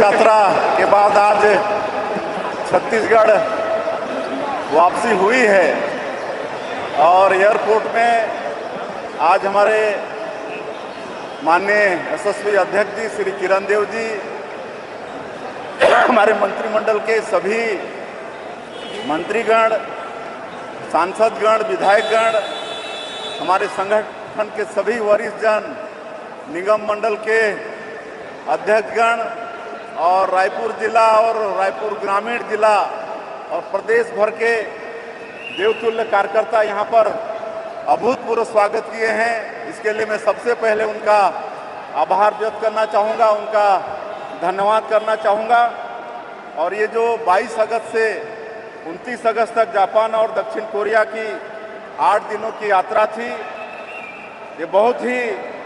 यात्रा के बाद आज छत्तीसगढ़ वापसी हुई है और एयरपोर्ट में आज हमारे माननीय यशस्वी अध्यक्ष जी श्री किरण देव जी, हमारे मंत्रिमंडल के सभी मंत्रीगण, सांसदगण, विधायकगण, हमारे संगठन के सभी वरिष्ठ जन, निगम मंडल के अध्यक्षगण और रायपुर जिला और रायपुर ग्रामीण जिला और प्रदेश भर के देवतुल्य कार्यकर्ता यहाँ पर अभूतपूर्व स्वागत किए हैं। इसके लिए मैं सबसे पहले उनका आभार व्यक्त करना चाहूँगा, उनका धन्यवाद करना चाहूँगा। और ये जो 22 अगस्त से 29 अगस्त तक जापान और दक्षिण कोरिया की 8 दिनों की यात्रा थी, ये बहुत ही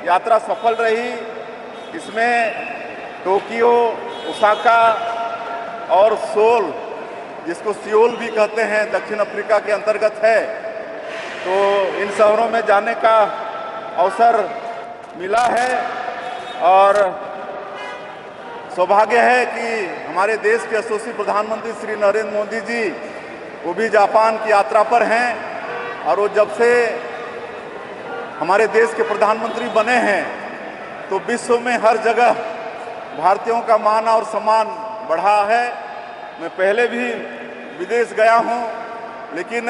यात्रा सफल रही। इसमें टोक्यो, ओसाका और सोल, जिसको सियोल भी कहते हैं, दक्षिण अफ्रीका के अंतर्गत है, तो इन शहरों में जाने का अवसर मिला है। और सौभाग्य है कि हमारे देश के यशस्वी प्रधानमंत्री श्री नरेंद्र मोदी जी वो भी जापान की यात्रा पर हैं और वो जब से हमारे देश के प्रधानमंत्री बने हैं तो विश्व में हर जगह भारतीयों का मान और सम्मान बढ़ा है। मैं पहले भी विदेश गया हूं, लेकिन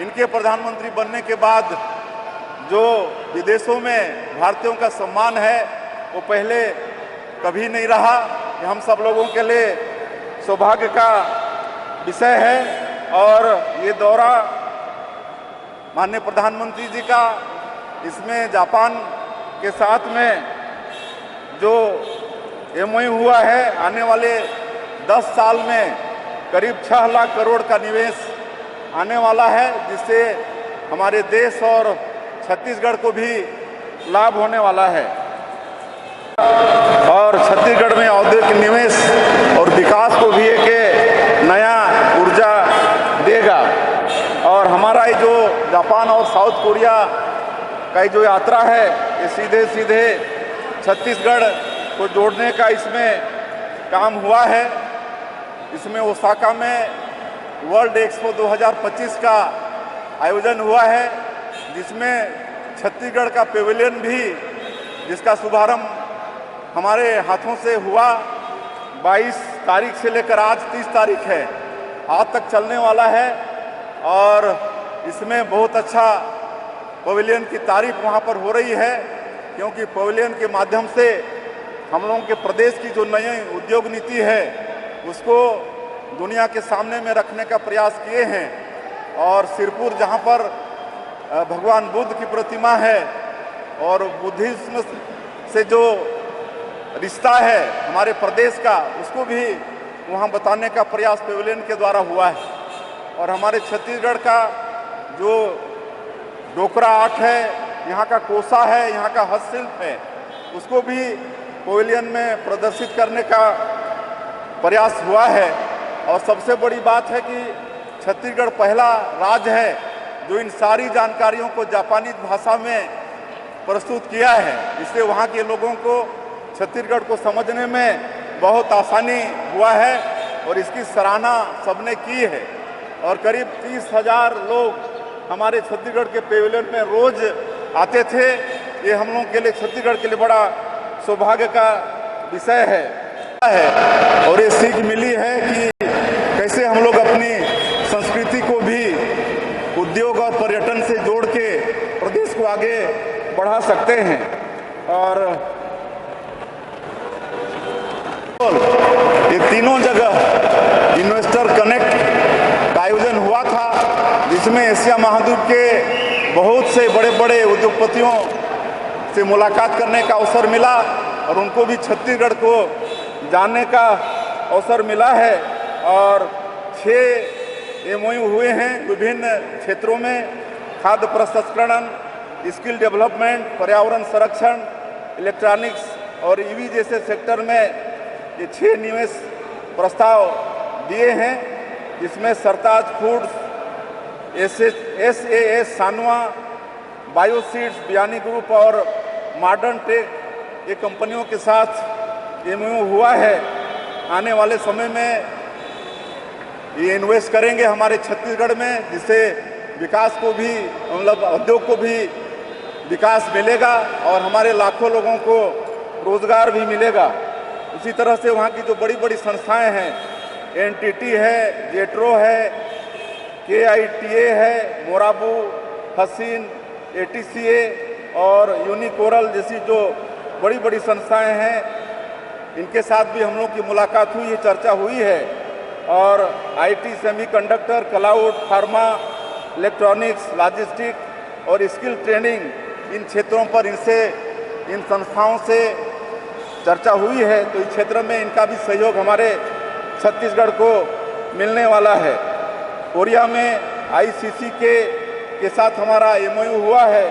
इनके प्रधानमंत्री बनने के बाद जो विदेशों में भारतीयों का सम्मान है वो पहले कभी नहीं रहा। ये हम सब लोगों के लिए सौभाग्य का विषय है। और ये दौरा माननीय प्रधानमंत्री जी का, इसमें जापान के साथ में जो MOU हुआ है, आने वाले 10 साल में करीब 6 लाख करोड़ का निवेश आने वाला है, जिससे हमारे देश और छत्तीसगढ़ को भी लाभ होने वाला है। और छत्तीसगढ़ में औद्योगिक निवेश और विकास को भी एक नया ऊर्जा देगा। और हमारा ये जो जापान और साउथ कोरिया का जो यात्रा है, ये सीधे सीधे छत्तीसगढ़ को जोड़ने का इसमें काम हुआ है। इसमें ओसाका में वर्ल्ड एक्सपो 2025 का आयोजन हुआ है, जिसमें छत्तीसगढ़ का पेविलियन भी, जिसका शुभारंभ हमारे हाथों से हुआ, 22 तारीख से लेकर आज 30 तारीख है, आज तक चलने वाला है। और इसमें बहुत अच्छा पवेलियन की तारीफ वहाँ पर हो रही है, क्योंकि पवेलियन के माध्यम से हम लोगों के प्रदेश की जो नई उद्योग नीति है उसको दुनिया के सामने में रखने का प्रयास किए हैं। और सिरपुर, जहाँ पर भगवान बुद्ध की प्रतिमा है और बुद्धिज्म से जो रिश्ता है हमारे प्रदेश का, उसको भी वहाँ बताने का प्रयास पेविलियन के द्वारा हुआ है। और हमारे छत्तीसगढ़ का जो डोकरा आर्ट है, यहाँ का कोसा है, यहाँ का हस्तशिल्प है, उसको भी पेविलियन में प्रदर्शित करने का प्रयास हुआ है। और सबसे बड़ी बात है कि छत्तीसगढ़ पहला राज्य है जो इन सारी जानकारियों को जापानी भाषा में प्रस्तुत किया है। इससे वहाँ के लोगों को छत्तीसगढ़ को समझने में बहुत आसानी हुआ है और इसकी सराहना सबने की है। और करीब 30,000 लोग हमारे छत्तीसगढ़ के पेविलियन में रोज आते थे। ये हम लोगों के लिए, छत्तीसगढ़ के लिए बड़ा सौभाग्य का विषय है। और ये सीख मिली है कि कैसे हम लोग अपनी संस्कृति को भी उद्योग और पर्यटन से जोड़ के प्रदेश को आगे बढ़ा सकते हैं। और ये तीनों जगह इन्वेस्टर कनेक्ट का आयोजन हुआ था, जिसमें एशिया महाद्वीप के बहुत से बड़े बड़े उद्योगपतियों से मुलाकात करने का अवसर मिला और उनको भी छत्तीसगढ़ को जानने का अवसर मिला है। और 6 MOU हुए हैं विभिन्न क्षेत्रों में, खाद्य प्रसंस्करण, स्किल डेवलपमेंट, पर्यावरण संरक्षण, इलेक्ट्रॉनिक्स और EV जैसे सेक्टर में ये 6 निवेश प्रस्ताव दिए हैं, जिसमें सरताज फूड्स, SAS सानवा, बायोसीड्स, बियानी ग्रुप और मॉडर्न टेक, ये कंपनियों के साथ MOU हुआ है। आने वाले समय में ये इन्वेस्ट करेंगे हमारे छत्तीसगढ़ में, जिससे विकास को भी, मतलब उद्योग को भी विकास मिलेगा और हमारे लाखों लोगों को रोजगार भी मिलेगा। उसी तरह से वहाँ की जो बड़ी बड़ी संस्थाएं हैं, एनटीटी है, जेट्रो है, केआईटीए है, मोराबू, हसीन, एटीसीए और यूनिकोरल जैसी जो बड़ी बड़ी संस्थाएं हैं, इनके साथ भी हम लोग की मुलाकात हुई है, चर्चा हुई है। और IT, semiconductor, cloud, pharma, electronics, logistic और स्किल ट्रेनिंग, इन क्षेत्रों पर इन संस्थाओं से चर्चा हुई है। तो इस क्षेत्र में इनका भी सहयोग हमारे छत्तीसगढ़ को मिलने वाला है। कोरिया में आईसीसी के साथ हमारा एमओयू हुआ है,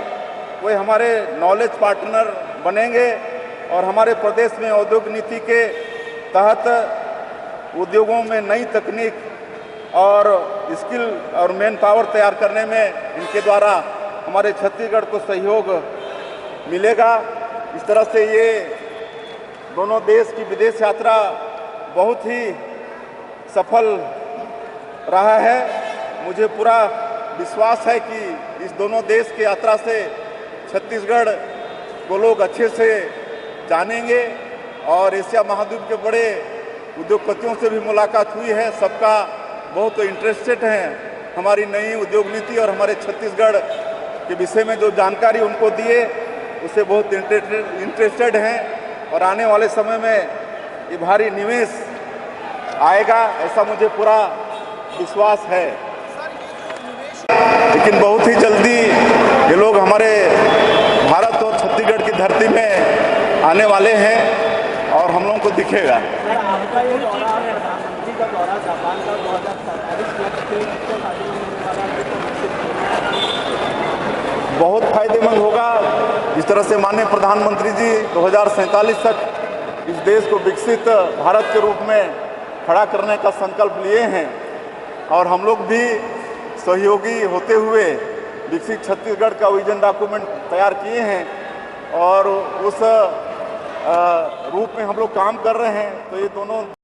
वे हमारे नॉलेज पार्टनर बनेंगे और हमारे प्रदेश में औद्योगिक नीति के तहत उद्योगों में नई तकनीक और स्किल और मैन पावर तैयार करने में इनके द्वारा हमारे छत्तीसगढ़ को सहयोग मिलेगा। इस तरह से ये दोनों देश की विदेश यात्रा बहुत ही सफल रहा है। मुझे पूरा विश्वास है कि इस दोनों देश की यात्रा से छत्तीसगढ़ को लोग अच्छे से जानेंगे और एशिया महाद्वीप के बड़े उद्योगपतियों से भी मुलाकात हुई है। सबका बहुत इंटरेस्टेड हैं हमारी नई उद्योग नीति और हमारे छत्तीसगढ़ के विषय में जो जानकारी उनको दिए उससे बहुत इंटरेस्टेड हैं और आने वाले समय में ये भारी निवेश आएगा, ऐसा मुझे पूरा विश्वास है। लेकिन बहुत ही जल्दी ये लोग हमारे भारत और छत्तीसगढ़ की धरती में आने वाले हैं और हम लोगों को दिखेगा। आपका ये दौरा, प्रधानमंत्री का दौरा जापान का 2047 लक्ष्य बहुत फायदेमंद होगा। जिस तरह से माननीय प्रधानमंत्री जी 2047 तक इस देश को विकसित भारत के रूप में खड़ा करने का संकल्प लिए हैं और हम लोग भी सहयोगी होते हुए विकसित छत्तीसगढ़ का विजन डॉक्यूमेंट तैयार किए हैं और उस रूप में हम लोग काम कर रहे हैं। तो ये दोनों